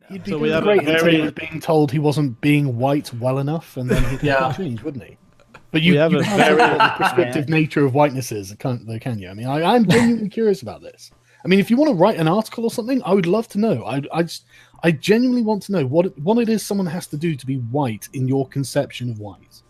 He'd be So we doing have a great until he very was being told he wasn't being white well enough, and then he'd Yeah. change, wouldn't he? But We you have a can't very- talk about the prescriptive nature of whiteness is, though, can you? I mean, I'm genuinely curious about this. I mean, if you want to write an article or something, I would love to know. I genuinely want to know what it is someone has to do to be white in your conception of white.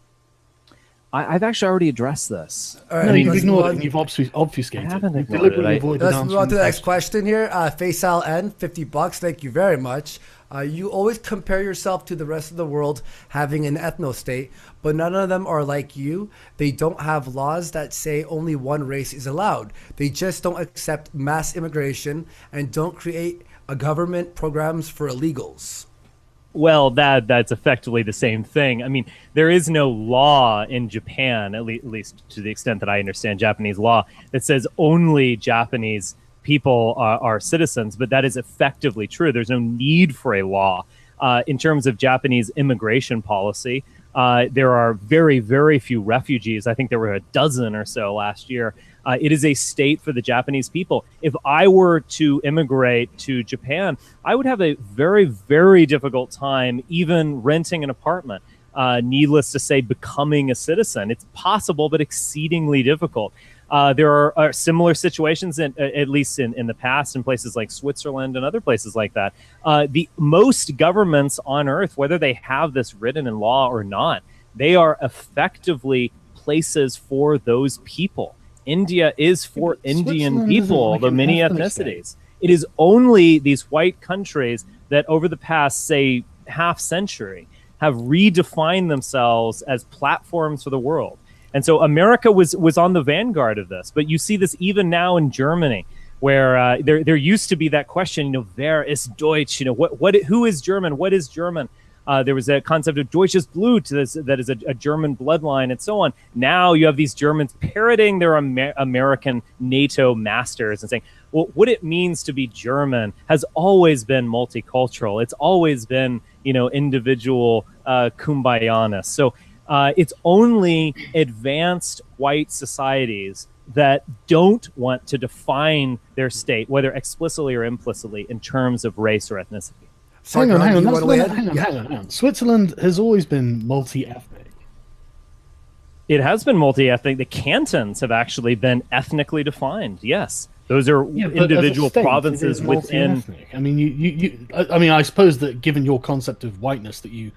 I've actually already addressed this. All right, No, you've let's ignored move it on. and you've obfuscated. I haven't You've ignored it. deliberately avoided Let's move on to the next question. question here. Faisal N, $50. Thank you very much. You always compare yourself to the rest of the world having an ethno-state, but none of them are like you. They don't have laws that say only one race is allowed. They just don't accept mass immigration and don't create a government programs for illegals. Well, that's effectively the same thing. I mean, there is no law in Japan, at least to the extent that I understand Japanese law, that says only Japanese people are citizens, but that is effectively true. There's no need for a law. In terms of Japanese immigration policy, there are very, very few refugees. I think there were a dozen or so last year. It is a state for the Japanese people. If I were to immigrate to Japan, I would have a very, very difficult time even renting an apartment. Needless to say, becoming a citizen. It's possible, but exceedingly difficult. There are similar situations, at least in the past, in places like Switzerland and other places like that. The most governments on Earth, whether they have this written in law or not, they are effectively places for those people. India is for Indian people, the many ethnicities. It is only these white countries that over the past, say, half century have redefined themselves as platforms for the world. And so America was on the vanguard of this. But you see this even now in Germany, where there used to be that question, wer ist Deutsch? Who is German? What is German? There was a concept of Deutsches Blut, that is a German bloodline, and so on. Now you have these Germans parroting their American NATO masters and saying, well, what it means to be German has always been multicultural. It's always been, individual kumbayaness. So it's only advanced white societies that don't want to define their state, whether explicitly or implicitly, in terms of race or ethnicity. Hang on. Switzerland has always been multi-ethnic. It has been multi-ethnic. The cantons have actually been ethnically defined. Yes, those are individual provinces within. I mean, I suppose that given your concept of whiteness that you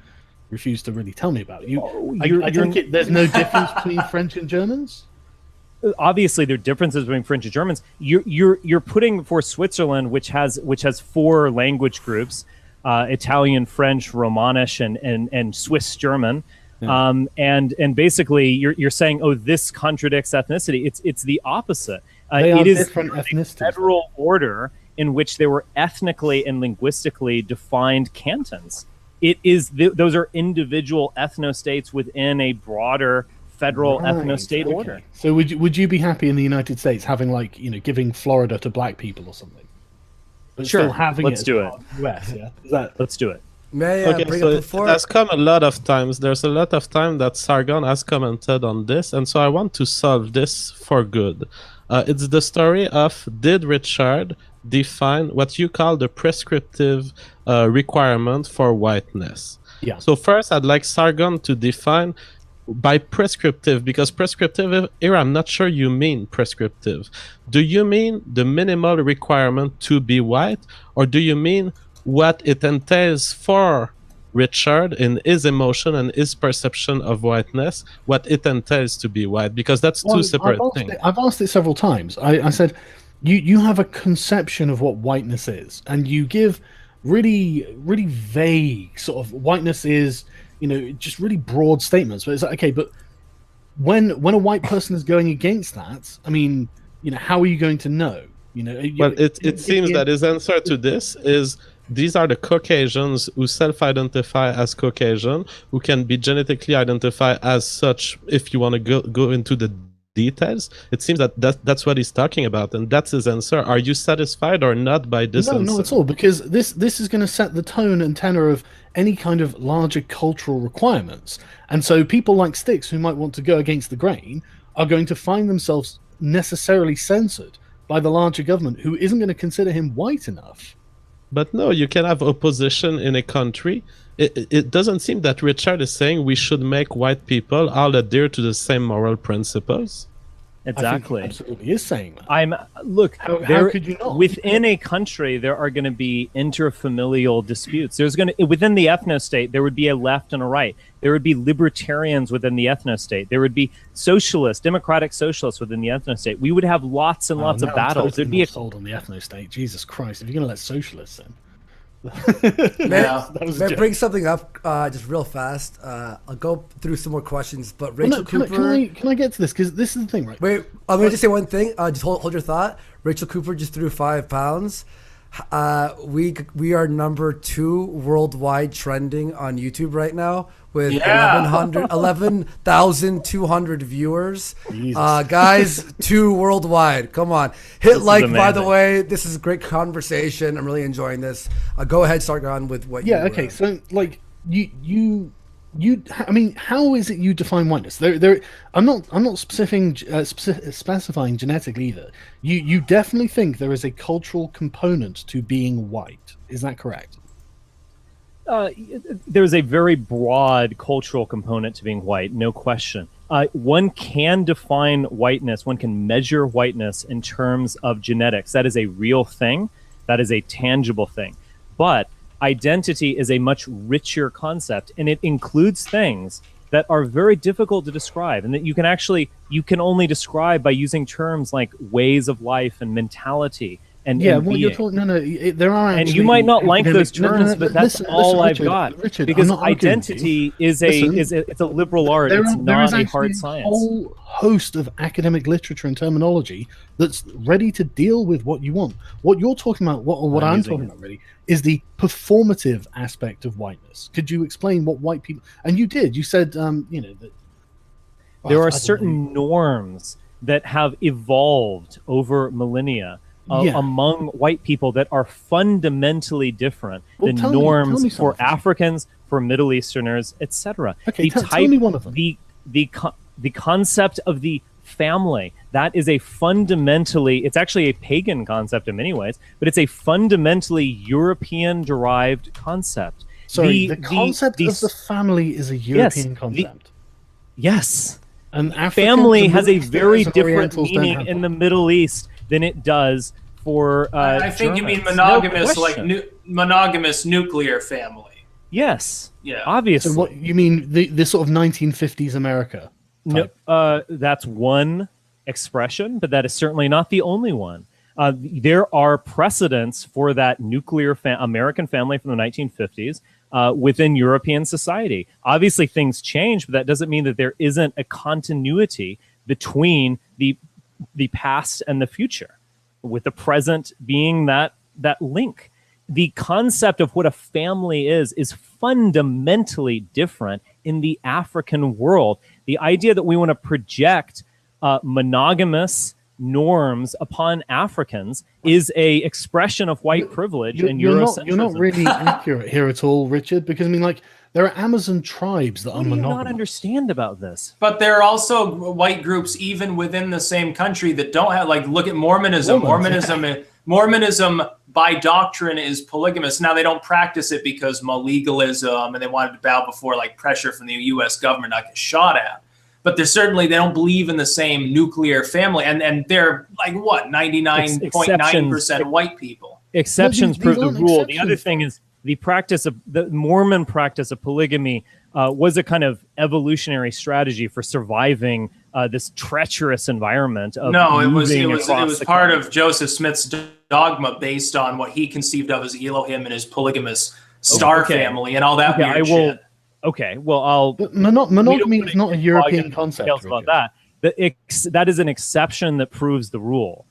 refuse to really tell me about, there's no difference between French and Germans. Obviously, there are differences between French and Germans. You're putting for Switzerland, which has 4 language groups. Italian, French, Romanish, and Swiss German, and basically you're saying, oh, this contradicts ethnicity. It's the opposite. It is different ethnicities. Federal order in which there were ethnically and linguistically defined cantons. It is those are individual ethnostates within a broader federal ethno-state order. So would you be happy in the United States having giving Florida to black people or something? But sure, still having let's do it. US, yeah? Let's do it. Okay, so it has come a lot of times. There's a lot of time that Sargon has commented on this, and so I want to solve this for good. It's the story of, did Richard define what you call the prescriptive requirement for whiteness? Yeah. So first, I'd like Sargon to define by prescriptive, because prescriptive here, I'm not sure you mean prescriptive. Do you mean the minimal requirement to be white, or do you mean what it entails for Richard in his emotion and his perception of whiteness, what it entails to be white? Because that's two separate things. I've asked it several times. I said, you have a conception of what whiteness is, and you give really, really vague sort of whiteness is, just really broad statements. But it's like, okay, but when a white person is going against that, I mean, how are you going to know? Well, it seems that his answer to this is, these are the Caucasians who self-identify as Caucasian, who can be genetically identified as such. If you want to go into the details, it seems that's what he's talking about, and that's his answer. Are you satisfied or not by this answer? No, not at all, because this is going to set the tone and tenor of any kind of larger cultural requirements. And so people like Styx, who might want to go against the grain, are going to find themselves necessarily censored by the larger government, who isn't going to consider him white enough But no, you can have opposition in a country. It doesn't seem that Richard is saying we should make white people all adhere to the same moral principles. Exactly. I think he absolutely is saying that. How could you not? Within a country there are going to be interfamilial disputes. Within the ethno-state there would be a left and a right. There would be libertarians within the ethno-state. There would be socialists, democratic socialists within the ethno-state. We would have lots and lots of battles. Totally There'd be sold on the ethno-state. Jesus Christ! If you're going to let socialists in. May I bring something up just real fast? I'll go through some more questions, but Rachel Cooper. Can I get to this? Because this is the thing, right? Wait, I'm going to just say one thing. Just hold your thought. Rachel Cooper just threw £5. We are number 2 worldwide trending on YouTube right now with 11,200 viewers. Guys, 2 worldwide. Come on. Hit This like, is by the amazing. way. This is a great conversation. I'm really enjoying this. Go ahead, start on with what you Okay. So, like, you. I mean, how is it you define whiteness? I'm not specifying genetically either. You definitely think there is a cultural component to being white. Is that correct? There's a very broad cultural component to being white, no question. One can define whiteness, one can measure whiteness in terms of genetics. That is a real thing. That is a tangible thing. But identity is a much richer concept, and it includes things that are very difficult to describe and that you can only describe by using terms like ways of life and mentality and Well, being. you're talking. There are, And you might not like those academic- terms, but that's all I've got. Richard, because I'm not arguing with you. identity is it's a liberal art. It's There is not a actually hard science. whole host of academic literature and terminology that's ready to deal with what you want. What you're talking about, what I'm using talking it. about, really, is the performative aspect of whiteness. Could you explain what white people? And you did. You said, that There I are don't certain norms that have evolved over millennia among white people that are fundamentally different than tell me norms for something. Africans, for Middle Easterners, etc. Okay, tell me one of them. The concept of the family, that is it's actually a pagan concept in many ways, but it's a fundamentally European derived concept. Sorry, the concept of the family is a European concept. Yes. And family has a Middle very Easterners and different Orientals don't meaning have in that. the Middle East than it does for I think you mean Germans. monogamous, No question. monogamous nuclear family. Yes. Yeah. Obviously. So what you mean the sort of 1950s America? No, type? that's one expression, but that is certainly not the only one. There are precedents for that nuclear American family from the 1950s within European society. Obviously, things change, but that doesn't mean that there isn't a continuity between the past and the future, with the present being that link. The concept of what a family is fundamentally different in the African world. The idea that we want to project monogamous norms upon Africans is a expression of white privilege and you're Eurocentrism. not really accurate here at all, Richard, because I mean, like, there are Amazon tribes that What are do you monogamous. not understand about this? But there are also white groups even within the same country that don't have, like, look at Mormonism. Mormonism by doctrine is polygamous. Now they don't practice it because legalism, and they wanted to bow before like pressure from the U.S. government not get shot at. But they don't believe in the same nuclear family, and they're like what 99.9% white people. Exceptions these prove the aren't rule. The other exceptions. thing is the Mormon practice of polygamy was a kind of evolutionary strategy for surviving this treacherous environment of No, it was across the part country. of Joseph Smith's dogma based on what he conceived of as Elohim and his polygamous star Okay. family and all that Okay, weird shit. Okay, well, I'll. But monogamy we don't is not a wanna European get concept. details about Richard. that is an exception that proves the rule.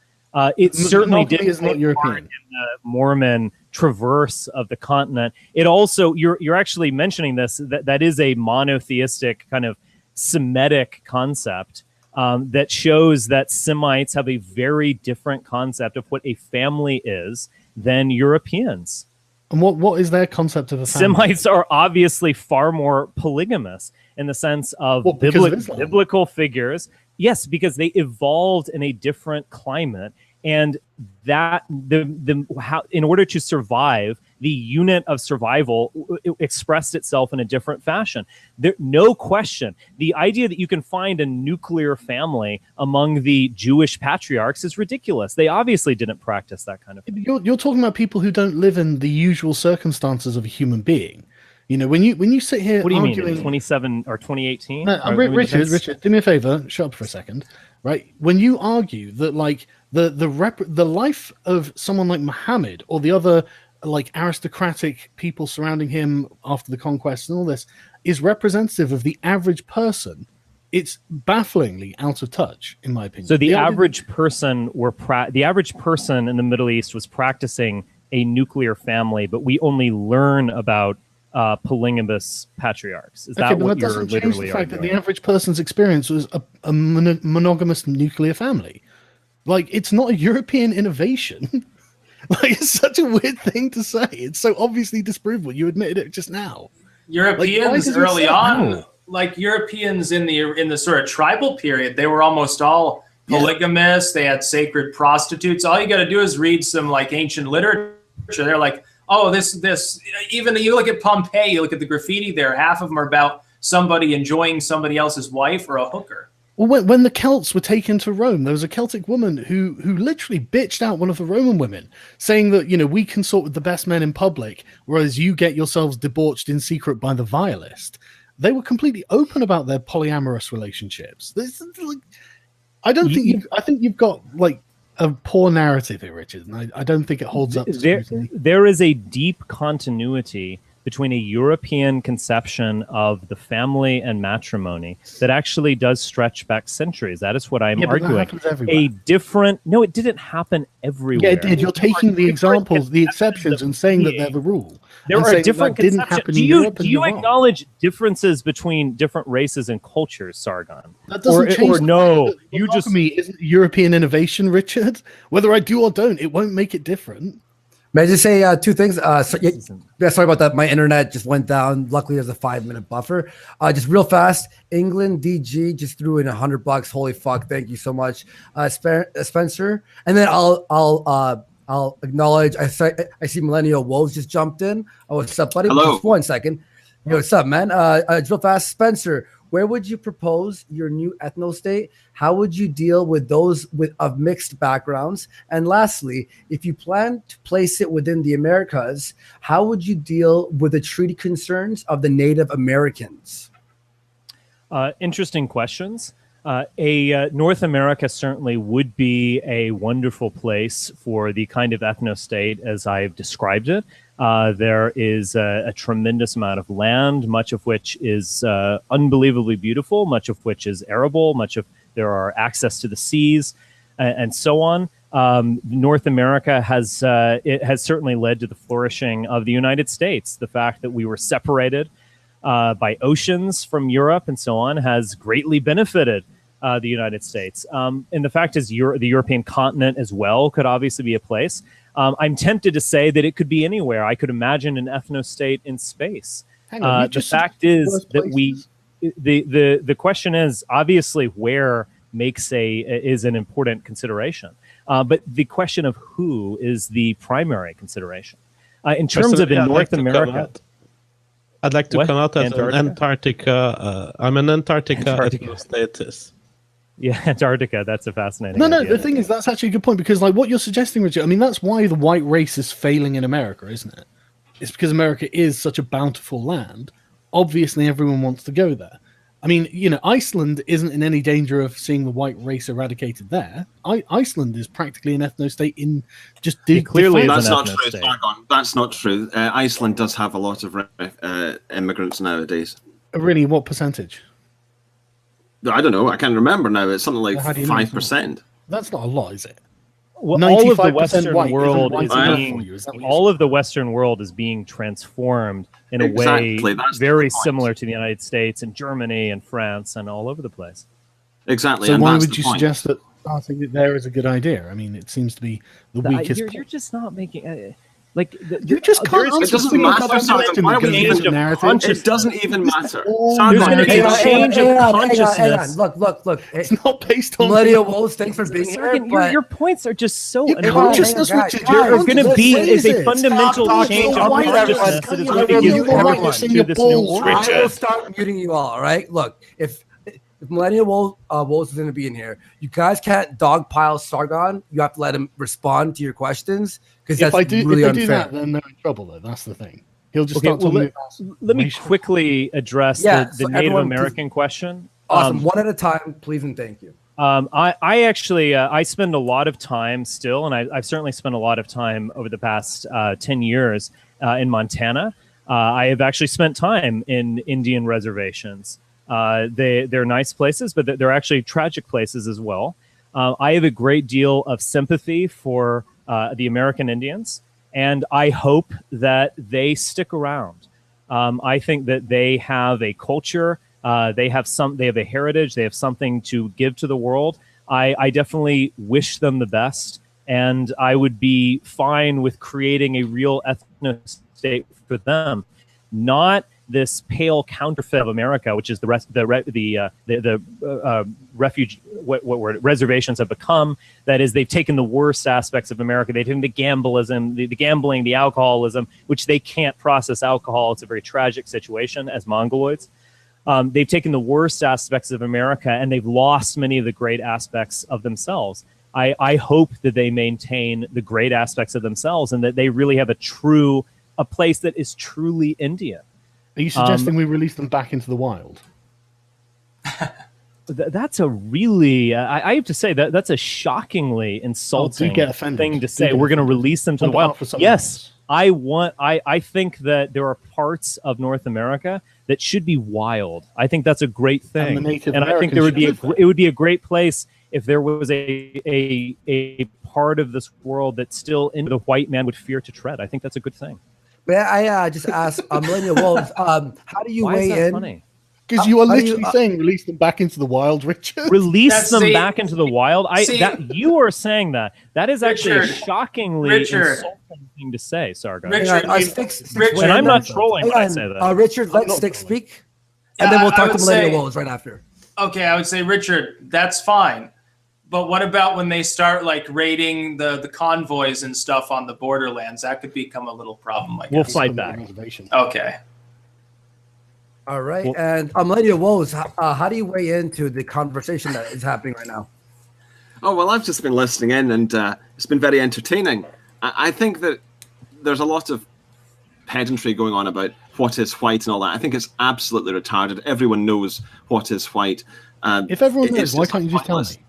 It certainly monogamy did is not take part European. in the Mormon traverse of the continent. It also, you're actually mentioning this, that is a monotheistic kind of Semitic concept that shows that Semites have a very different concept of what a family is than Europeans. And what is their concept of a family? Semites are obviously far more polygamous in the sense of Well, because of Islam. biblical figures. Yes, because they evolved in a different climate And that how in order to survive, the unit of survival expressed itself in a different fashion. No question, the idea that you can find a nuclear family among the Jewish patriarchs is ridiculous. They obviously didn't practice that kind of thing. You're talking about people who don't live in the usual circumstances of a human being. You know, when you sit here, What do you arguing, mean, in 27 or 2018? No, Richard, do me a favor. Shut up for a second, right? When you argue that, like, the life of someone like Muhammad or the other, like, aristocratic people surrounding him after the conquest and all this is representative of the average person, it's bafflingly out of touch, in my opinion. So the average person in the Middle East was practicing a nuclear family, but we only learn about polygamous patriarchs. Is that what you're literally arguing? The fact that the average person's experience was a monogamous nuclear family. Like, it's not a European innovation. Like, it's such a weird thing to say. It's so obviously disprovable. You admitted it just now. Europeans early on, like Europeans in the sort of tribal period, they were almost all polygamous. They had sacred prostitutes. All you got to do is read some like ancient literature. They're like, oh, this. Even you look at Pompeii, you look at the graffiti there. Half of them are about somebody enjoying somebody else's wife or a hooker. Well, when the Celts were taken to Rome, there was a Celtic woman who literally bitched out one of the Roman women, saying that, you know, we consort with the best men in public, whereas you get yourselves debauched in secret by the vilest. They were completely open about their polyamorous relationships. I think you've got like a poor narrative here, Richard, and I don't think it holds up. There is a deep continuity between a European conception of the family and matrimony that actually does stretch back centuries. That is what I'm arguing. No, it didn't happen everywhere. Yeah, it did. You're taking the examples, the exceptions, and saying that they're the rule. There are different conceptions. Do you acknowledge differences between different races and cultures, Sargon? That doesn't change. Or no, you just isn't European innovation, Richard. Whether I do or don't, it won't make it different. May I just say two things? Sorry about that. My internet just went down. Luckily, there's a 5-minute buffer. Just real fast. England DG just threw in $100. Holy fuck! Thank you so much, Spencer. And then I'll acknowledge. I see Millennial Wolves just jumped in. Oh, what's up, buddy? Hello. Just 1 second. Yo, what's up, man? Real fast, Spencer. Where would you propose your new ethno-state? How would you deal with those of mixed backgrounds? And lastly, if you plan to place it within the Americas, how would you deal with the treaty concerns of the Native Americans? Interesting questions. North America certainly would be a wonderful place for the kind of ethno-state as I've described it. There is a tremendous amount of land, much of which is unbelievably beautiful, much of which is arable, there are access to the seas, and so on. North America has certainly led to the flourishing of the United States. The fact that we were separated by oceans from Europe and so on has greatly benefited the United States. And the fact is the European continent as well could obviously be a place. I'm tempted to say that it could be anywhere. I could imagine an ethno-state in space. The fact is that the question is obviously where is an important consideration. But the question of who is the primary consideration. In terms of in North America... I'd like to come out as an Antarctica. I'm an Antarctica ethno-statist. Yeah, Antarctica. That's a fascinating No, idea. the thing is, that's actually a good point, because like what you're suggesting, Richard, I mean, that's why the white race is failing in America, isn't it? It's because America is such a bountiful land. Obviously, everyone wants to go there. I mean, you know, Iceland isn't in any danger of seeing the white race eradicated there. Iceland is practically an ethno-state in just... clearly that's not true, Sargon. That's not true. Iceland does have a lot of immigrants nowadays. Really, what percentage? I don't know. I can't remember now. It's something like 5%. That's not a lot, is it? Well, all of the Western white world all is of the Western world is being transformed in a way very similar to the United States and Germany and France and all over the place. Exactly. So and why that's would you suggest that starting it there is a good idea? I mean, it seems to be the weakest. You're just not making. Like You just can't there is- answer It doesn't the matter, question Sargon. Why are we because even it's a narrative. It doesn't even matter. all- Sargon, There's gonna be it a doesn't- change of consciousness. Hang on. Look. Hey, It's not based on Millennial Wolves, thanks for being here. Sargon, But your points are just so Your annoying. consciousness, Guys, Richard, guys, your there's There's going to consciousness be is says a it. fundamental Stop change talking. of I'll mute consciousness everyone. that is I going to will give mute everyone everyone. to this new order. I will start muting you all. All right. Look, if Millennial Wolves is going to be in here, you guys can't dogpile Sargon. You have to let him respond to your questions because that's If they really do unfair. that, then they're in trouble. Though that's the thing. He'll just Okay, start well, talking. let me quickly address Yeah, the so Native everyone, American question. Awesome. One at a time, please and thank you. I actually I spend a lot of time still, and I've certainly spent a lot of time over the past 10 years in Montana. I have actually spent time in Indian reservations. They're nice places, but they're actually tragic places as well. I have a great deal of sympathy for the American Indians, and I hope that they stick around. I think that they have a culture. They have a heritage. They have something to give to the world. I definitely wish them the best, and I would be fine with creating a real ethno state for them, not this pale counterfeit of America, which is the refuge. What word reservations have become. That is, they've taken the worst aspects of America. They've taken the gamblism, the gambling, the alcoholism, which they can't process alcohol. It's a very tragic situation as Mongoloids. They've taken the worst aspects of America and they've lost many of the great aspects of themselves. I hope that they maintain the great aspects of themselves and that they really have a place that is truly Indian. Are you suggesting we release them back into the wild? That's a really, I have to say that's a shockingly insulting get offended. thing to Do say. get We're going to offended. release them to the Hold wild. out for something Yes, else. I think that there are parts of North America that should be wild. I think that's a great thing, And the Native I think Americans there would be should live it would be a great place if there was a part of this world that still the white man would fear to tread. I think that's a good thing. May I just ask Millennial Wolves, how do you Why is weigh that in? funny? Because you are Are you- literally saying release them back into the wild, Richard. Release That's them the- back into the wild. You are saying that is actually a Richard, shockingly Richard. insulting thing to say, Sargon. Richard, Hang on, you- Sticks Richard- weigh And I'm in not then. trolling when I say Hang that. on, Richard, let not Sticks trolling. speak, and then we'll I talk to would Millennial say- Wolves right after. Okay, I would say, Richard, that's fine. But what about when they start like raiding the convoys and stuff on the borderlands? That could become a little problem, I guess. We'll fight back. Okay. All right, Well- and Millennial Wolves, how do you weigh into the conversation that is happening right now? Oh, well, I've just been listening in and it's been very entertaining. I think that there's a lot of pedantry going on about what is white and all that. I think it's absolutely retarded. Everyone knows what is white. If everyone knows, It's why can't you just tell pointless. me?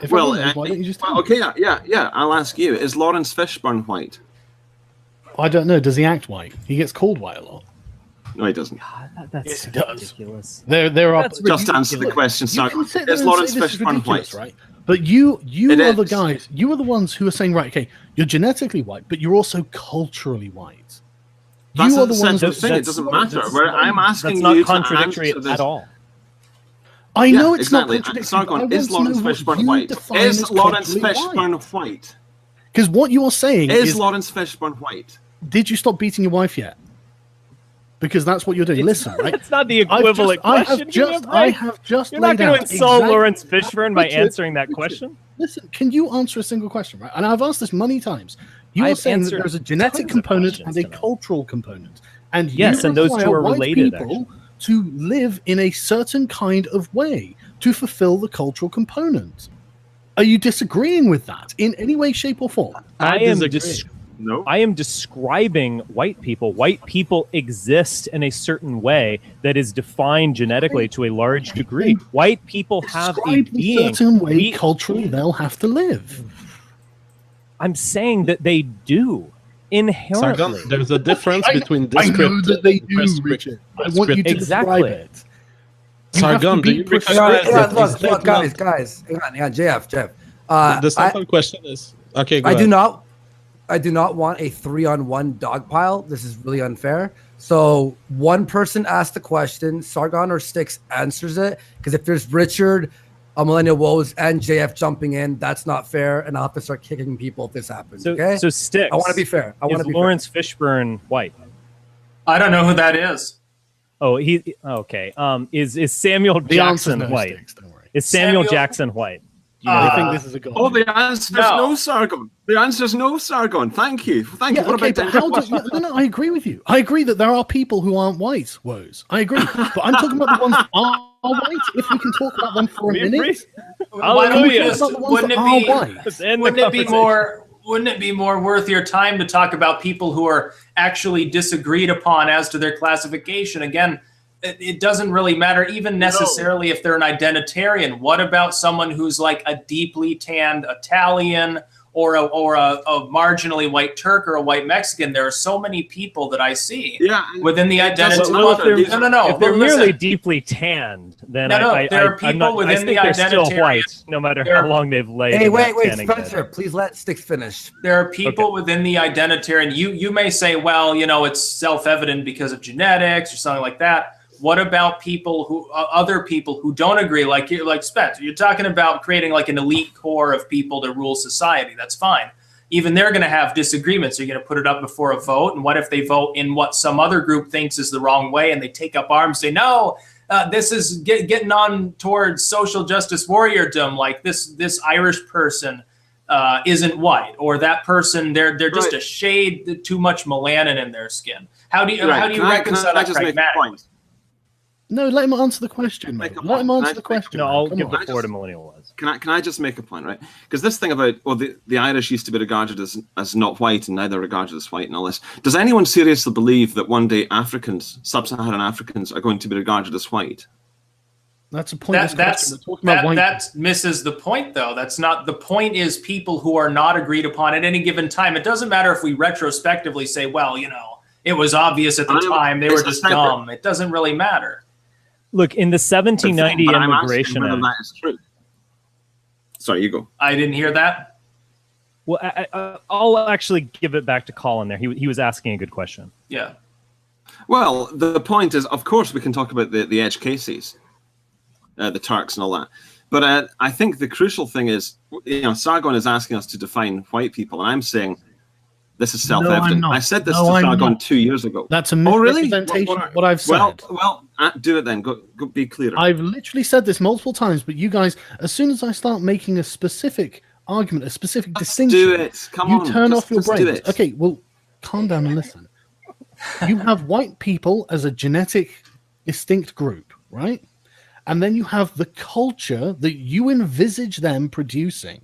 If Well, everyone knows, why don't you just tell me? okay, yeah. I'll ask you. Is Lawrence Fishburne white? I don't know. Does he act white? He gets called white a lot. No, he doesn't. That's Yes, he does. ridiculous. There are. That's Just answer the question, You Sargon. can sit there Is and Lawrence say this is Fishburne ridiculous, white? right? But you It are the is. guys. You are the ones who are saying, right, okay, you're genetically white, but you're also culturally white. That's You are the the ones. sense of thing. It doesn't matter. Where I'm asking That's not you contradictory to answer this. at all. I know it's exactly. not contradictory. Sargon, is Lawrence Fishburne white? Is Lawrence Fishburne white? Because what you're saying Is is, Lawrence Fishburne white? did you stop beating your wife yet? Because that's what you're doing. Listen, right? That's not the equivalent I question. have just You're not laid going to out insult exactly- Lawrence Fishburne by Richard, answering that Richard, question. Listen, can you answer a single question, right? And I've asked this many times. You are I've saying that answered there's a genetic tons of component questions and a tonight. cultural component. And Yes, you and those two require are white related, people to live in a certain kind of way to fulfill the cultural component. Are you disagreeing with that in any way, shape, or form? I am disagree. No. I am describing white people. White people exist in a certain way that is defined genetically to a large degree. White people have a Describe the being. certain way We- culturally they'll have to live. I'm saying that they do inherently. Sargon, there's a difference between I know descriptive that they and do, prescriptive. Richard. I want you to Exactly. describe it. You have Sargon, to do be you precise. recognize Hang on, that look, it's not- guys, hang on, Jeff. The simple question is okay. Go I ahead. do not want a 3-on-1 dog pile. This is really unfair. So one person asks the question, Sargon or Styx answers it. Because if there's Richard, Millennial Woes and JF jumping in. That's not fair, and I'll have to start kicking people if this happens. Okay. So Sticks. I want to be fair. Is Lawrence Fishburne white? I don't know who that is. Oh, okay. Is Samuel The answer's Jackson no, white? Sticks, don't worry. Is Samuel Jackson white? Do you know I that? think this is a goal. Oh, the answer's no, Sargon. The answer's no, Sargon. Thank you. Thank you. What Okay, about but how do, no, I agree with you. I agree that there are people who aren't white, Woes. I agree. But I'm talking about the ones that are white, if we can talk about them for a minute. Why don't we Hallelujah. just, About the ones wouldn't that it are be white. Let's end the wouldn't it be conversation. wouldn't it be more worth your time to talk about people who are actually disagreed upon as to their classification? Again, it doesn't really matter even necessarily if they're an identitarian. What about someone who's like a deeply tanned Italian or a marginally white Turk or a white Mexican? There are so many people that I see within the identity. Well, if they're, No. If they're but merely listen, deeply tanned, then No, I'm there are not, people I within think the they're still identitarian- white, no matter how long they've laid. Hey, in wait, that tanning bed. Spencer, please let Sticks finish. there are people within the identitarian. You may say, well, it's self-evident because of genetics or something like that. What about people who other people who don't agree, like Spencer? You're talking about creating like an elite core of people to rule society. That's fine. Even they're going to have disagreements. You're going to put it up before a vote. And what if they vote in what some other group thinks is the wrong way, and they take up arms, say, no, this is getting on towards social justice warriordom. Like this Irish person isn't white, or that person they're just a shade too much melanin in their skin. How do you reconcile that pragmatically? No, let him answer the question. Make a Let him point. answer the question. No, I'll Come give on. the floor to Millennial Was. Can I just make a point, right? Because this thing about the Irish used to be regarded as not white and now they're regarded as white and all this. Does anyone seriously believe that one day sub-Saharan Africans, are going to be regarded as white? That's a pointless question. We're talking about white. That misses the point, though. That's not the point. Is people who are not agreed upon at any given time. It doesn't matter if we retrospectively say, well, it was obvious at the time they were just dumb. It doesn't really matter. Look, in the 1790 But Immigration I'm asking Act. whether that is true. Sorry, you go. I didn't hear that. Well, I'll actually give it back to Colin there. He was asking a good question. Yeah. Well, the point is, of course, we can talk about the edge cases, the Turks and all that. But I think the crucial thing is, Sargon is asking us to define white people, and I'm saying this is self-evident. No, I'm not. I said this No, to I'm Sargon not. 2 years ago. That's a really? misrepresentation of what I've said. Well, do it then. Go be clearer. I've literally said this multiple times, but you guys, as soon as I start making a specific argument, a specific distinction, do it. Come you on. turn off your just do brains. it. Okay, well, calm down and listen. You have white people as a genetic distinct group, right? And then you have the culture that you envisage them producing.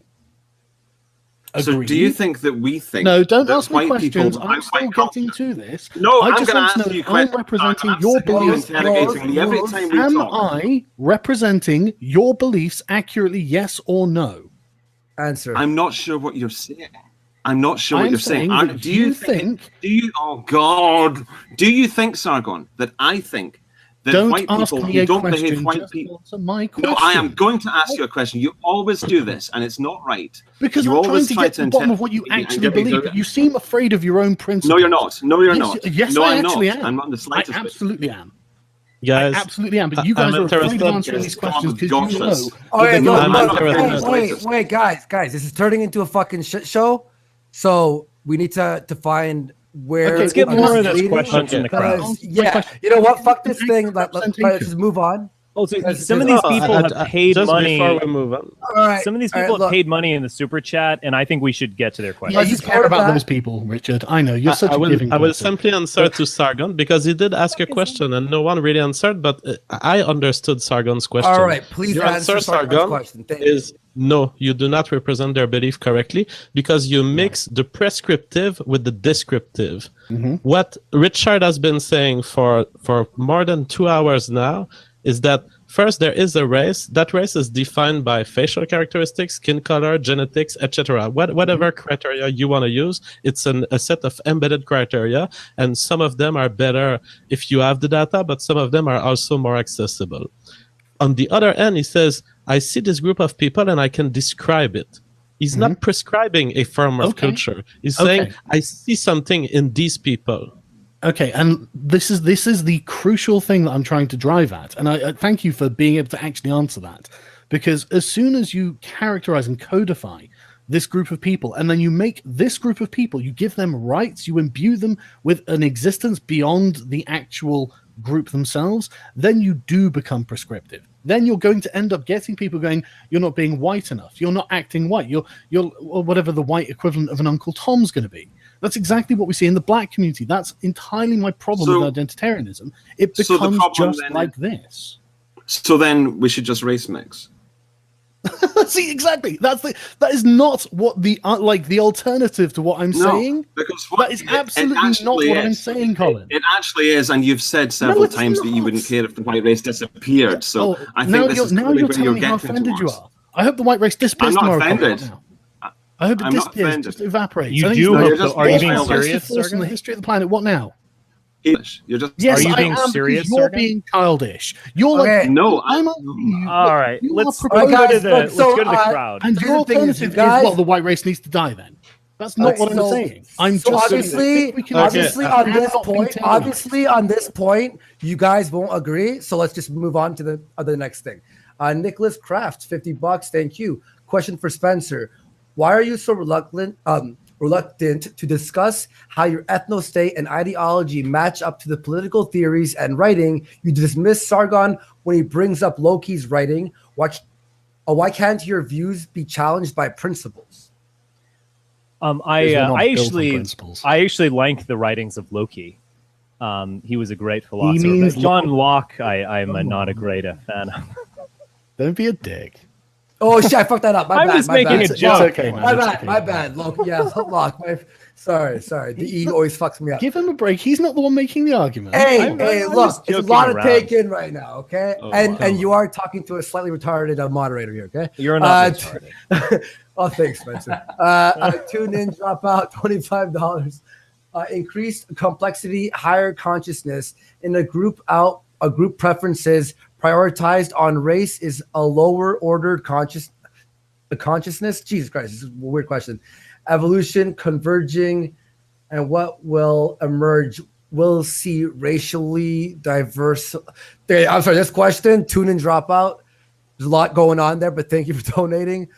So Agreed? do you think that we think No, don't that ask me white questions. people I'm still getting to this. No, I I'm just going want to to ask you know, I'm questions. representing I'm your sitting here beliefs. interrogating me every time we Am talk. I representing your beliefs accurately, yes or no? Answer. I'm not sure what you're saying. I'm not sure what I'm you're saying. saying that Do you think? Oh God! Do you think, Sargon, that I think that Don't white ask people me who a don't question. behave white Just people? answer my question. No, I am going to ask you a question. You always do this, and it's not right. Because you I'm trying always to try get to the bottom of what you interrogate me and actually get me believe. to- But you seem afraid of your own principles. No, you're not. No, you're Yes, not. yes, no, I I'm actually not. am. I'm not in the slightest I bit. absolutely am. Guys, I absolutely am. But you guys I'm are afraid of interested. answering these questions because Gosh, you know. this- Okay, that look, they're I'm gonna- look, interested. wait, guys, this is turning into a fucking shit show. So we need to find where. Okay, Let's get I'm more of this leading, questions in the crowd. because, yeah, you know what? Fuck this thing. Let's just move on. Oh, so Because- some of these Oh, people have paid just money. before we move on. All right. Some of these all right, people have look. paid money in the super chat, and I think we should get to their Yeah, questions. you As care part of about that- those people, Richard. I know you're such I a will, giving I will person. simply answer to Sargon because he did ask a question and no one really answered, but I understood Sargon's question. All right, please Your answer answer, Sargon's Sargon, question. Thank you. is no, you do not represent their belief correctly because you mix the prescriptive with the descriptive. Mhm. What Richard has been saying for more than 2 hours now is that first there is a race. That race is defined by facial characteristics, skin color, genetics, etc. Whatever criteria you want to use, it's a set of embedded criteria, and some of them are better if you have the data, but some of them are also more accessible. On the other end, he says, I see this group of people and I can describe it. He's not prescribing a form of Okay. culture. He's Okay. saying, I see something in these people. Okay, and this is the crucial thing that I'm trying to drive at, and I thank you for being able to actually answer that. because as soon as you characterize and codify this group of people, and then you make this group of people, you give them rights, you imbue them with an existence beyond the actual group themselves, then you do become prescriptive. Then you're going to end up getting people going, you're not being white enough, you're not acting white, you're or whatever the white equivalent of an Uncle Tom's going to be. That's exactly what we see in the black community. That's entirely my problem with identitarianism. It becomes just like this. So then we should just race mix. See, exactly. That is not what the the alternative to what I'm saying. Because that is absolutely not what I'm saying, Colin. It actually is, and you've said several times that you wouldn't care if the white race disappeared. So I think this is clearly where you're how getting offended you towards. are. I hope the white race disappears I'm not tomorrow. offended. I hope it I'm not disappears, offended. just evaporates. You do hope so. Are you being serious, force in the history of the planet. What now? You're just Yes, Are you I being am, serious, You're Sargon? being childish. You're Okay. like, No, I'm All right, let's go guys, to the look, let's so, go to the crowd. And Here's your the thing is, alternative you guys- is, well, the white race needs to die then. That's not what I'm saying. I'm so just obviously, saying obviously on this cannot point, contain obviously on this point, you guys won't agree. So let's just move on to the next thing. Nicholas Kraft, $50. Thank you. Question for Spencer: why are you so reluctant to discuss how your ethno-state and ideology match up to the political theories and writing? You dismiss Sargon when he brings up Loki's writing. Why can't your views be challenged by principles? we're not I built on actually principles. like the writings of Loki. He was a great philosopher. means But John Locke, I'm not a great fan of. Don't be a dick. Oh shit! I fucked that up. I was making a joke. It's okay, man. My It's bad. okay. My bad. Look, yeah, Locke. Sorry. The ego always fucks me up. Give him a break. He's not the one making the argument. Hey, I'm look, just it's a joking lot of around. take in right now, okay? Oh, and wow. you are talking to a slightly retarded moderator here, okay? You're not retarded. Oh, thanks, Spencer. Tune in, drop out, $25. Increased complexity, higher consciousness in a group preferences prioritized on race is a lower ordered consciousness. Jesus Christ, this is a weird question. Evolution converging, and what will emerge? We'll see racially diverse. I'm sorry, this question, tune in, drop out. There's a lot going on there, but thank you for donating.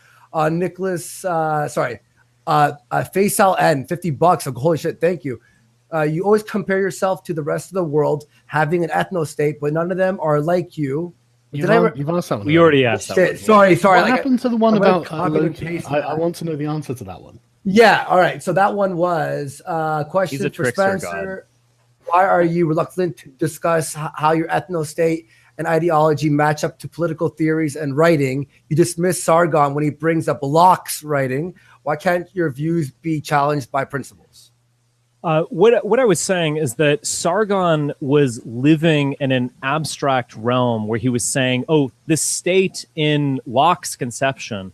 Nicholas, Faisal N, $50. Oh, holy shit, thank you. You always compare yourself to the rest of the world, having an ethno-state, but none of them are like you. You've asked that one. We already asked that. Shit, one. sorry. What happened to the one I'm gonna about copy and Loki? paste I that. want to know the answer to that one. Yeah, all right. So that one was question He's a for trickster Spencer. Why are you reluctant to discuss how your ethno-state and ideology match up to political theories and writing? You dismiss Sargon when he brings up Locke's writing. Why can't your views be challenged by principles? What I was saying is that Sargon was living in an abstract realm where he was saying, oh, the state in Locke's conception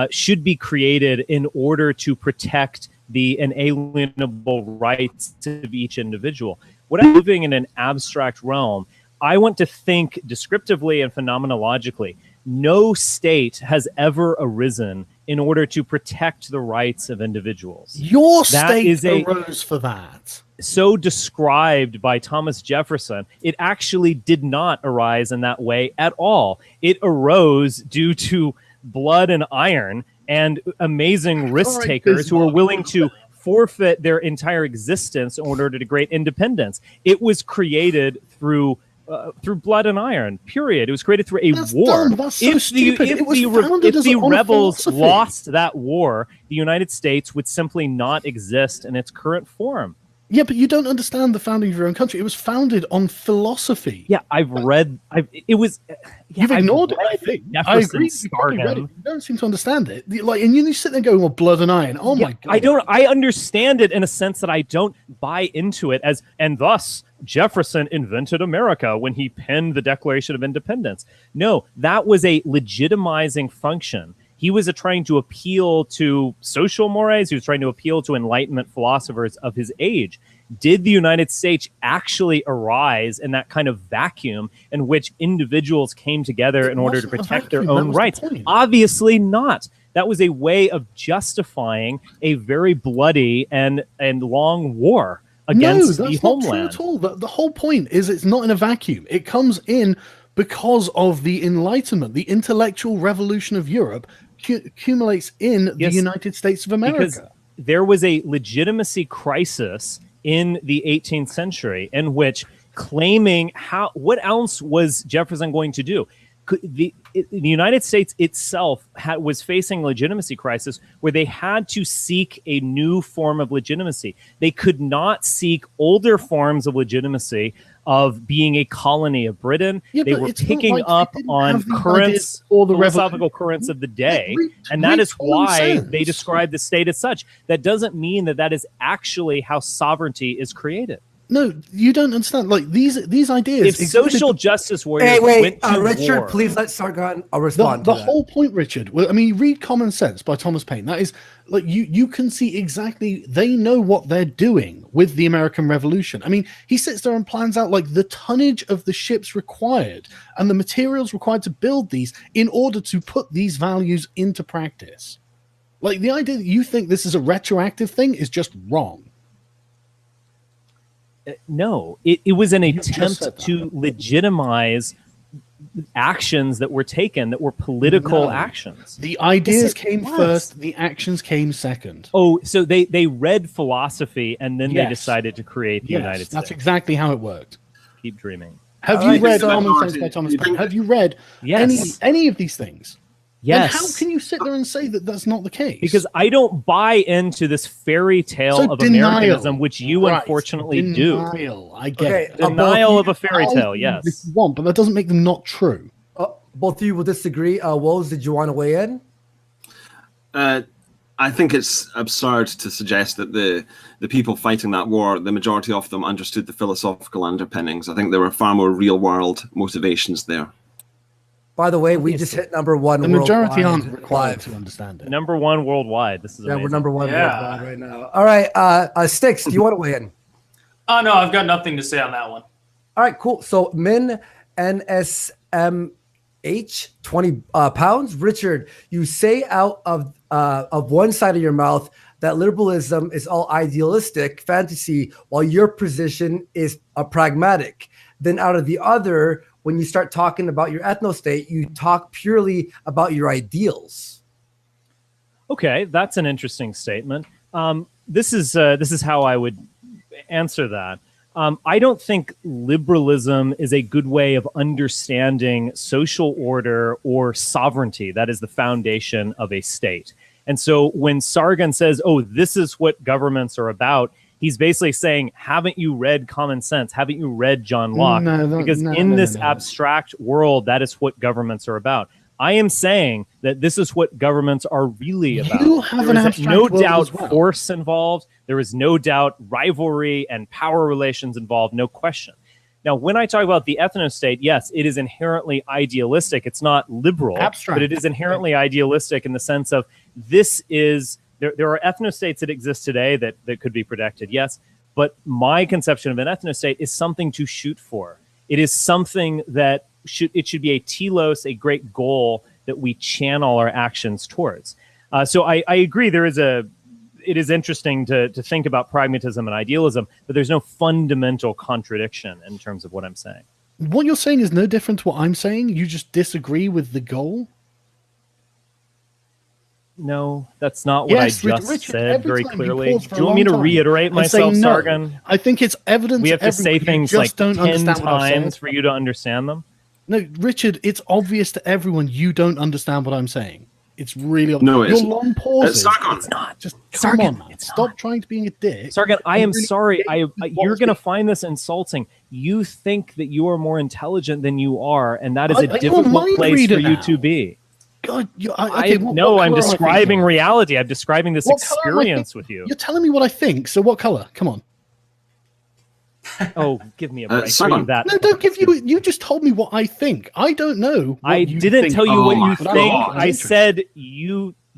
should be created in order to protect the inalienable rights of each individual. When I'm living in an abstract realm, I want to think descriptively and phenomenologically. No state has ever arisen in order to protect the rights of individuals. Your That state is arose for that. So described by Thomas Jefferson, it actually did not arise in that way at all. It arose due to blood and iron and amazing risk takers who were willing to forfeit their entire existence in order to create independence. It was created through blood and iron, period. It was created through a That's war. dumb. That's so stupid. It was If founded the on a rebels philosophy. lost that war, the United States would simply not exist in its current form. Yeah, but you don't understand the founding of your own country. It was founded on philosophy. Yeah, I've read. You've You've ignored it, I think. I agree. You probably read it. You don't seem to understand it. And you sit there going, well, blood and iron. Oh, my God. I understand it in a sense that I don't buy into it and thus Jefferson invented America when he penned the Declaration of Independence. No, that was a legitimizing function. He was trying to appeal to social mores. He was trying to appeal to Enlightenment philosophers of his age. Did the United States actually arise in that kind of vacuum in which individuals came together in order to wasn't a protect their vacuum. That own was the rights? point. Obviously not. That was a way of justifying a very bloody and long war against no, the that's not true homeland. at all. The whole point is it's not in a vacuum. It comes in because of the Enlightenment, the intellectual revolution of Europe accumulates in the Yes, United States of America. Because there was a legitimacy crisis in the 18th century in which claiming what else was Jefferson going to do? The United States itself was facing a legitimacy crisis where they had to seek a new form of legitimacy. They could not seek older forms of legitimacy of being a colony of Britain. Yeah, they but were it's not picking like they up didn't on have these currents, ideas or the philosophical currents of the day. And that read is common why sense. they describe the state as such. That doesn't mean that that is actually how sovereignty is created. No, you don't understand. Like these ideas. If social justice warriors Hey, wait, went to Richard, war, please let Sargon respond the to that. whole point, Richard. Well, I mean, read Common Sense by Thomas Paine. That is like you can see exactly they know what they're doing with the American Revolution. I mean, he sits there and plans out like the tonnage of the ships required and the materials required to build these in order to put these values into practice. Like the idea that you think this is a retroactive thing is just wrong. no, it was an just attempt said that. to legitimize actions that were taken that were political No. actions. The ideas Yes, it came was. first, the actions came second. Oh, so they read philosophy and then they Yes. decided to create the United That's States. exactly how it worked. Keep dreaming. Have All you right, read so- Common Sense by Thomas Paine? Have you read Yes. any of these things? Yes. Then how can you sit there and say that that's not the case? Because I don't buy into this fairy tale So of denial. Americanism, which you Right, unfortunately denial. I get Okay, it. Denial of a If fairy tale, yes. you want, but that doesn't make them not true. Both of you will disagree. Woes, did you want to weigh in? I think it's absurd to suggest that the people fighting that war, the majority of them understood the philosophical underpinnings. I think there were far more real world motivations there. By the way, we just hit number one. The majority worldwide aren't required live. to understand it. Number one worldwide. This is Yeah, amazing. we're number one Yeah. worldwide right now. All right, Sticks, do you want to weigh in? Oh no, I've got nothing to say on that one. All right, cool. So Min NSMH 20 pounds. Richard, you say out of one side of your mouth that liberalism is all idealistic fantasy, while your position is a pragmatic. Then out of the other, when you start talking about your ethno-state, you talk purely about your ideals. Okay, that's an interesting statement. This is how I would answer that. I don't think liberalism is a good way of understanding social order or sovereignty. That is the foundation of a state. And so when Sargon says, "Oh, this is what governments are about," he's basically saying, haven't you read Common Sense? Haven't you read John Locke? Because in this abstract world, that is what governments are about. I am saying that this is what governments are really about. You have There an is abstract no world doubt as well. force involved. There is no doubt rivalry and power relations involved, no question. Now, when I talk about the ethno-state, yes, it is inherently idealistic. It's not liberal, Abstract. but it is inherently idealistic in the sense of this is there are ethno-states that exist today that could be protected, yes, but my conception of an ethno-state is something to shoot for. It is something that should be a telos, a great goal that we channel our actions towards. So I agree it is interesting to think about pragmatism and idealism, but there's no fundamental contradiction in terms of what I'm saying. What you're saying is no different to what I'm saying. You just disagree with the goal. No, that's not what Yes, I just Richard, said every very time you clearly. pause for Do you a want me to long time reiterate and say myself, no. Sargon? I think it's evident. We have to say everyone. things You like just don't 10 understand what I've times said. for you to understand them. No, Richard, it's obvious to everyone you don't understand what I'm saying. It's really obvious. No, it's- Your long pauses. Sargon. It's not. Just come Sargon, on, man. it's Stop not. trying to being a dick. Sargon, I am really sorry. what You're was going to being- find this insulting. You think that you are more intelligent than you are, and that is Are a you a difficult mind place reader for you now? to be. God, No, I'm describing reality. reality. I'm describing this What color am I experience thinking? with you. You're telling me what I think. So what color? Come on. Oh, give me a break. Are Sargon. you that? No, don't give you. You just told me what I think. I don't know. What I you didn't think. tell you what you but I'm think. not. I interested. said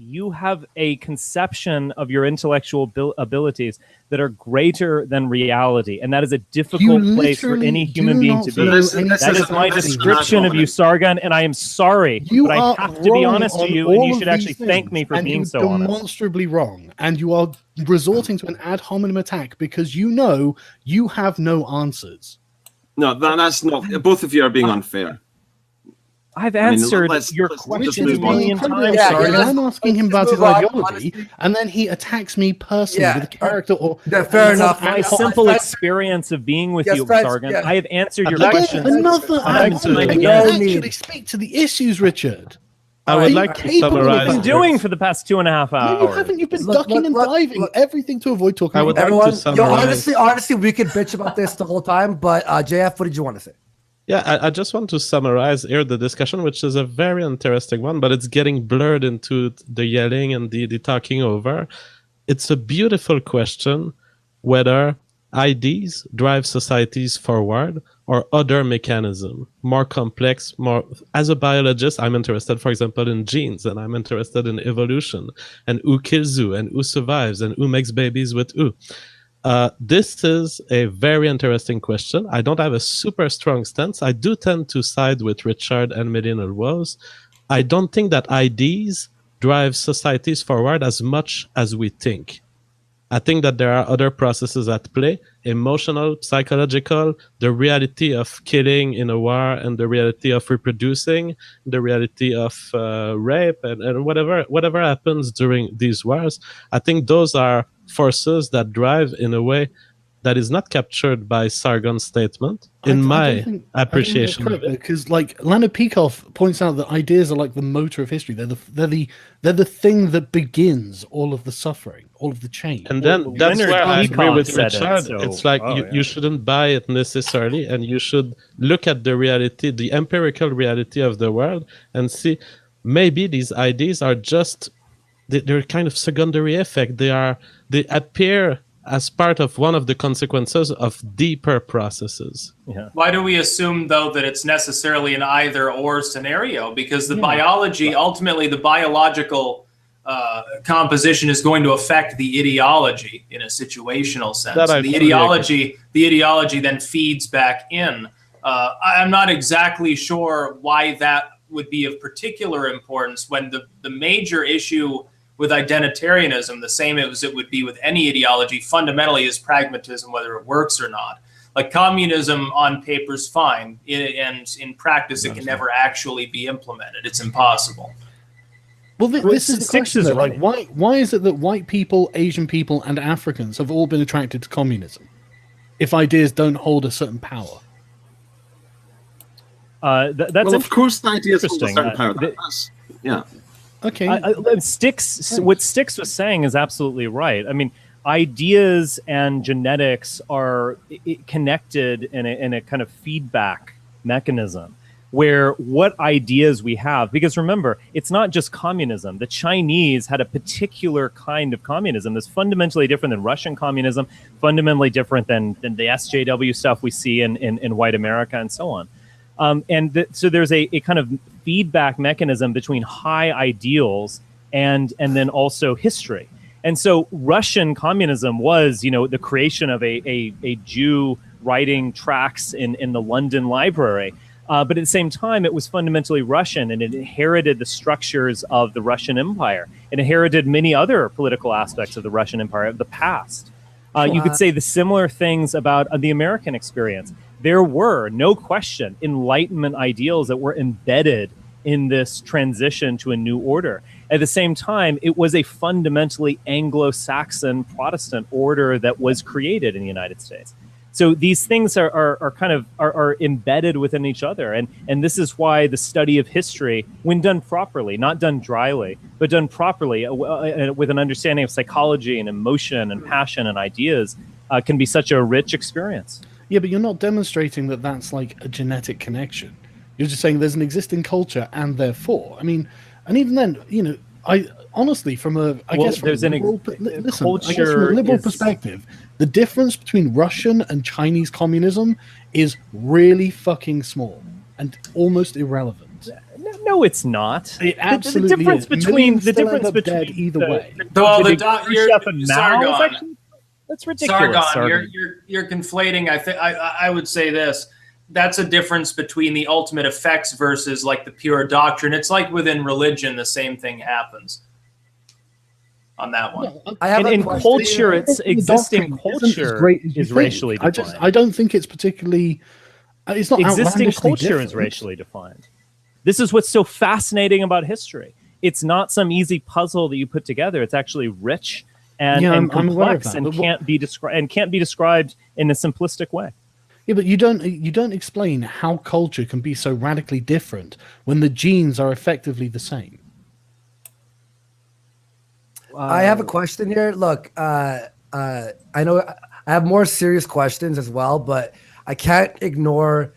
you have a conception of your intellectual abilities that are greater than reality, and that is a difficult place for literally any do human being not to know be. anything That is my about anything. description of you, Sargon, and I am sorry, You but I are have to be wrong honest to on you, and all you of should these actually thank things, me for and being you're so honest. demonstrably wrong, and you are resorting to an ad hominem attack because you know you have no answers. No, that's not. Both of you are being unfair. I've answered your let's question move a on. million times. Yeah, Sargon. let's- I'm asking him about let's his move on, ideology, honestly. and then he attacks me personally Yeah, with a character or yeah, fair enough. My I- simple I- experience of being with Yes, you, Fred, Sargon. yeah. I have answered your I'd like- questions. another I'd like to- answer. No Actually need. speak to the issues, Richard. I would Alright, like to capable of summarize. What I've been doing for the past 2.5 hours. No, you haven't. You've been Look, ducking and look, diving, look. everything to avoid talking I would about. like to Everyone, yo, summarize. honestly, we could bitch about this the whole time, but JF, what did you want to say? Yeah, I just want to summarize here the discussion, which is a very interesting one, but it's getting blurred into the yelling and the talking over. It's a beautiful question whether IDs drive societies forward or other mechanism, more complex, more. As a biologist, I'm interested, for example, in genes, and I'm interested in evolution, and who kills who, and who survives, and who makes babies with who. This is a very interesting question. I don't have a super strong stance. I do tend to side with Richard and Medina Rose. I don't think that IDs drive societies forward as much as we think. I think that there are other processes at play, emotional, psychological, the reality of killing in a war and the reality of reproducing, the reality of rape and whatever happens during these wars. I think those are forces that drive in a way that is not captured by Sargon's statement, in my appreciation of it. Because, like, Leonard Peikoff points out that ideas are like the motor of history. They're the thing that begins all of the suffering, all of the change. And then Well, that's Leonard where I agree Peikoff with said it, Richard. so- It's like you shouldn't buy it necessarily, and you should look at the reality, the empirical reality of the world, and see maybe these ideas are just they're kind of secondary effect. They appear as part of one of the consequences of deeper processes. Yeah. Why do we assume, though, that it's necessarily an either-or scenario? Because the biology, ultimately, the biological composition is going to affect the ideology in a situational sense. That I The fully ideology then feeds back in. I'm not exactly sure why that would be of particular importance when the major issue with identitarianism, the same as it would be with any ideology, fundamentally is pragmatism, whether it works or not. Like communism on paper is fine, and in practice it can never actually be implemented. It's impossible. Well, this is the Six question, is though. Like, right. why is it that white people, Asian people, and Africans have all been attracted to communism if ideas don't hold a certain power? That's Well, of course, the ideas hold a interesting. certain power. The- Yeah. Okay. What Styx was saying is absolutely right. I mean, ideas and genetics are connected in a kind of feedback mechanism where what ideas we have, because remember, it's not just communism. The Chinese had a particular kind of communism that's fundamentally different than Russian communism, fundamentally different than the SJW stuff we see in white America and so on. So there's a kind of feedback mechanism between high ideals and then also history. And so Russian communism was, the creation of a Jew writing tracts in the London Library. But at the same time, it was fundamentally Russian, and it inherited the structures of the Russian Empire. It inherited many other political aspects of the Russian Empire of the past. You could say the similar things about the American experience. There were, no question, Enlightenment ideals that were embedded in this transition to a new order. At the same time, it was a fundamentally Anglo-Saxon Protestant order that was created in the United States. So these things are kind of embedded within each other. And this is why the study of history, when done properly, not done dryly, but done properly with an understanding of psychology and emotion and passion and ideas, can be such a rich experience. Yeah, but you're not demonstrating that that's like a genetic connection. You're just saying there's an existing culture, and therefore, I mean, and even then, I honestly, from a liberal perspective, the difference between Russian and Chinese communism is really fucking small and almost irrelevant. No, it's not. It absolutely the difference is. between Millions still end up dead either way. That's ridiculous. Sargon, you're conflating. I would say this. That's a difference between the ultimate effects versus like the pure doctrine. It's like within religion, the same thing happens on that one. I have in culture, it's existing culture is racially defined. I don't think it's particularly. It's not existing outlandishly culture different. is racially defined. This is what's so fascinating about history. It's not some easy puzzle that you put together. It's actually rich and complex and can't be described in a simplistic way. Yeah, but you don't explain how culture can be so radically different when the genes are effectively the same. I have a question here. Look, I know I have more serious questions as well, but I can't ignore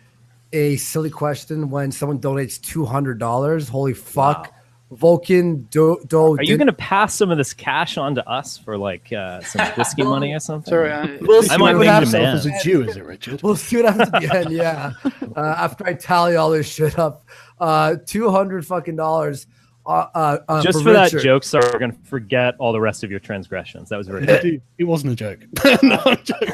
a silly question when someone donates $200. Holy fuck. Wow. Vulcan Are you going to pass some of this cash on to us for like some whiskey money or something? Sorry, I'm on main demand. As a Jew, is it, Richard? We'll see what happens at the end. Yeah, after I tally all this shit up, $200 fucking dollars. Just for that joke, sorry, we're gonna forget all the rest of your transgressions. That was very good. It wasn't a joke. No, I'm joking.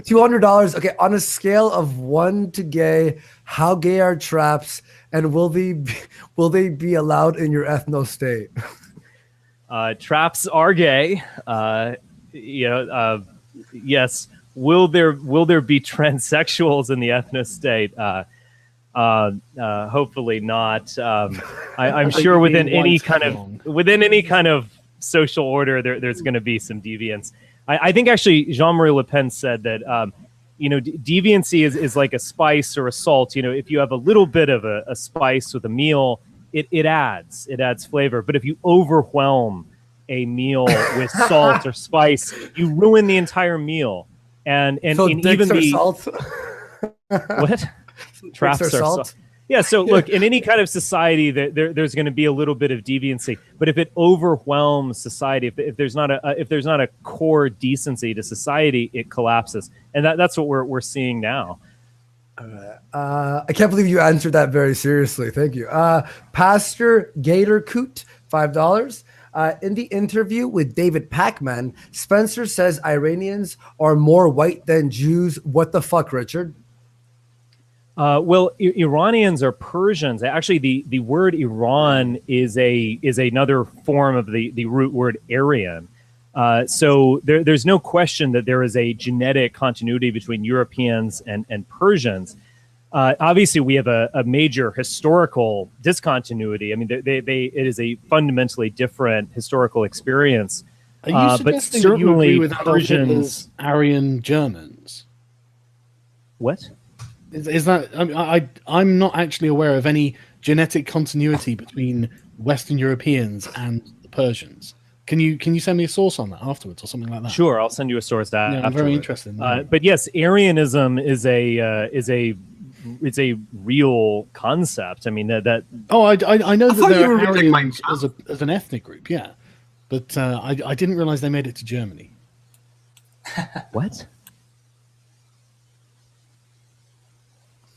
$200. Okay, on a scale of 1 to gay, how gay are traps, and will they be allowed in your ethno state? Traps are gay. Yes. Will there be transsexuals in the ethno state? Hopefully not. I'm sure within any kind of social order, there's going to be some deviance. I think actually Jean-Marie Le Pen said that deviancy is like a spice or a salt. If you have a little bit of a spice with a meal, it adds flavor. But if you overwhelm a meal with salt or spice, you ruin the entire meal. And so even the salt. What? Traps are salt. Yeah, so look, in any kind of society, there's going to be a little bit of deviancy, but if it overwhelms society, if there's not a core decency to society, it collapses, and that's what we're seeing now. I can't believe you answered that very seriously. Thank you, Pastor Gator Coot, $5. In the interview with David Pacman, Spencer says Iranians are more white than Jews. What the fuck, Richard? Well, Iranians are Persians. Actually, the word Iran is another form of the root word Aryan. So there's no question that there is a genetic continuity between Europeans and Persians. Obviously, we have a major historical discontinuity. I mean, it is a fundamentally different historical experience. Are you suggesting that you agree with Adolf Hitler's Aryan Germans? What? Is that? I'm not actually aware of any genetic continuity between Western Europeans and the Persians. Can you send me a source on that afterwards or something like that? Sure, I'll send you a source. I'm very interested. But yes, Aryanism is a real concept. I mean that. Oh, I know that there are Aryans as an ethnic group, yeah, but I didn't realize they made it to Germany. What?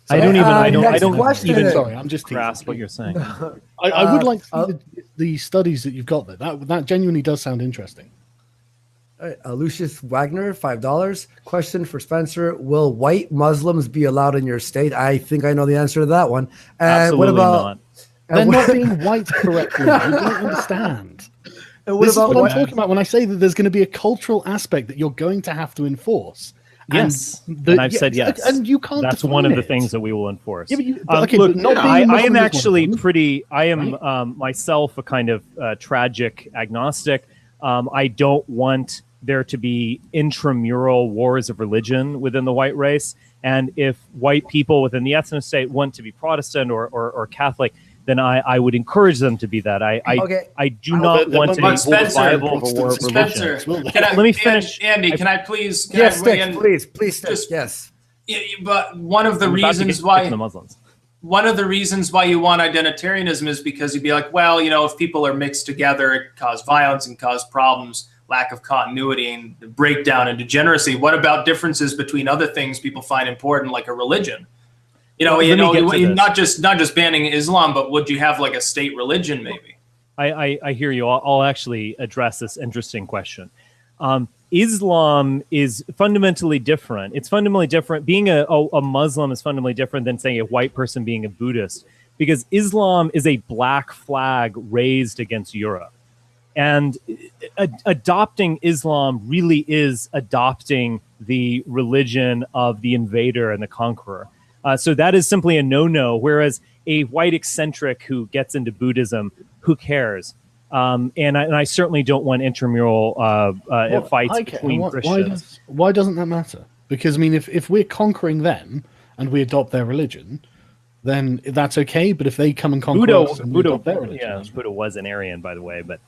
I don't even sorry, I'm just grasp what you're saying. I would like to see the studies that you've got there. That genuinely does sound interesting. All right, Lucius Wagner, $5. Question for Spencer: will white Muslims be allowed in your state? I think I know the answer to that one. And absolutely what about, not. They're not being white correctly. You don't understand. And this is what I'm talking about when I say that there's going to be a cultural aspect that you're going to have to enforce. Yes, and I've said yes, and you can't. That's one of the things that we will enforce. Yeah, look, I am actually pretty. I am myself a kind of tragic agnostic. I don't want there to be intramural wars of religion within the white race, and if white people within the ethno state want to be Protestant or Catholic, then I would encourage them to be that. I do not want to be viable for war of religion. Spencer, let me finish. Andy, can I please? Yes, please, just yes. But one of the reasons why you want identitarianism is because you'd be like, well, if people are mixed together, it cause violence and cause problems, lack of continuity and breakdown and degeneracy. What about differences between other things people find important, like a religion? Not just banning Islam, but would you have like a state religion, maybe? I hear you. I'll actually address this interesting question. Islam is fundamentally different. It's fundamentally different. Being a Muslim is fundamentally different than, say, a white person being a Buddhist, because Islam is a black flag raised against Europe. And adopting Islam really is adopting the religion of the invader and the conqueror. So that is simply a no-no. Whereas a white eccentric who gets into Buddhism, who cares? And I certainly don't want intramural fights between Christians. Why doesn't that matter? Because I mean, if we're conquering them and we adopt their religion, then that's okay. But if they come and conquer us and we adopt their religion, Buddha was an Aryan, by the way. But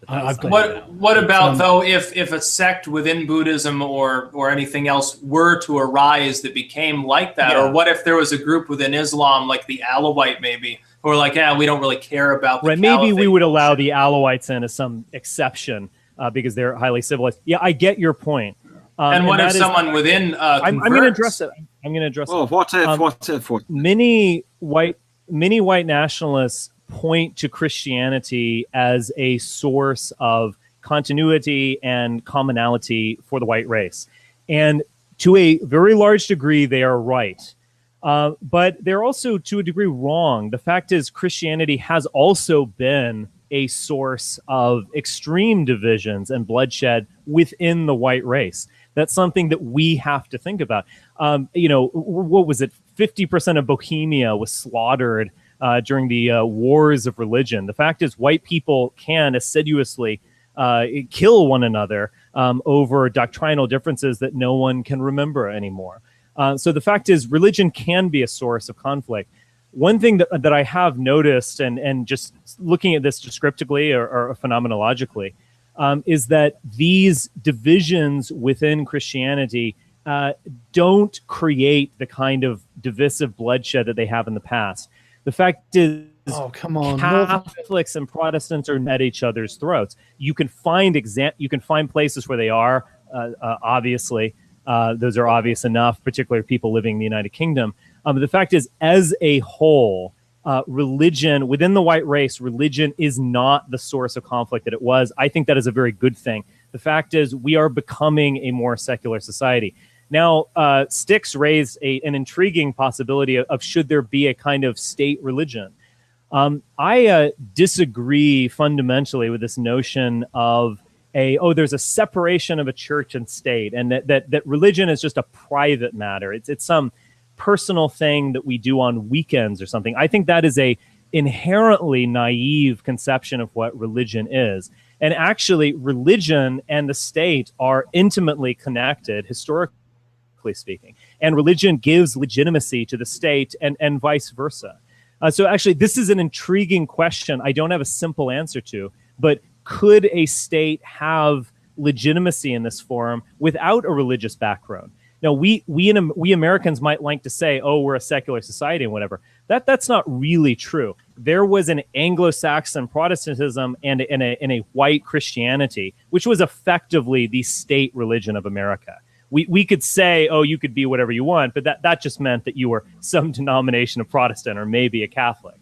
what about though if a sect within Buddhism or anything else were to arise that became like that, or what if there was a group within Islam like the Alawite maybe, who are like, yeah, we don't really care about the maybe we would allow the Alawites in as some exception because they're highly civilized. Yeah, I get your point. And what if someone within I'm going to address it. I'm going to address it. What if? Many white nationalists point to Christianity as a source of continuity and commonality for the white race. And to a very large degree, they are right. But they're also, to a degree, wrong. The fact is, Christianity has also been a source of extreme divisions and bloodshed within the white race. That's something that we have to think about. What was it? 50% of Bohemia was slaughtered during the wars of religion. The fact is, white people can assiduously kill one another over doctrinal differences that no one can remember anymore. So the fact is, religion can be a source of conflict. One thing that I have noticed, and just looking at this descriptively or phenomenologically, is that these divisions within Christianity don't create the kind of divisive bloodshed that they have in the past. The fact is, come on, Catholics and Protestants are at each other's throats. You can find places where they are. Obviously, those are obvious enough, particularly people living in the United Kingdom. But the fact is, as a whole, religion within the white race, religion is not the source of conflict that it was. I think that is a very good thing. The fact is, we are becoming a more secular society. Now, Styx raised an intriguing possibility of should there be a kind of state religion. I disagree fundamentally with this notion of there's a separation of a church and state, and that religion is just a private matter. It's some personal thing that we do on weekends or something. I think that is a inherently naive conception of what religion is. And actually, religion and the state are intimately connected, historically speaking. And religion gives legitimacy to the state and vice versa. So actually, this is an intriguing question I don't have a simple answer to, but could a state have legitimacy in this form without a religious background? Now, we Americans might like to say, oh, we're a secular society and whatever. That's not really true. There was an Anglo-Saxon Protestantism and a white Christianity, which was effectively the state religion of America. We could say, oh, you could be whatever you want, but that just meant that you were some denomination of Protestant or maybe a Catholic.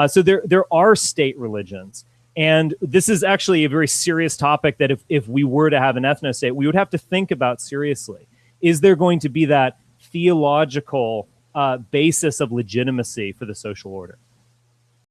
So there are state religions. And this is actually a very serious topic that if we were to have an ethno-state, we would have to think about seriously. Is there going to be that theological basis of legitimacy for the social order?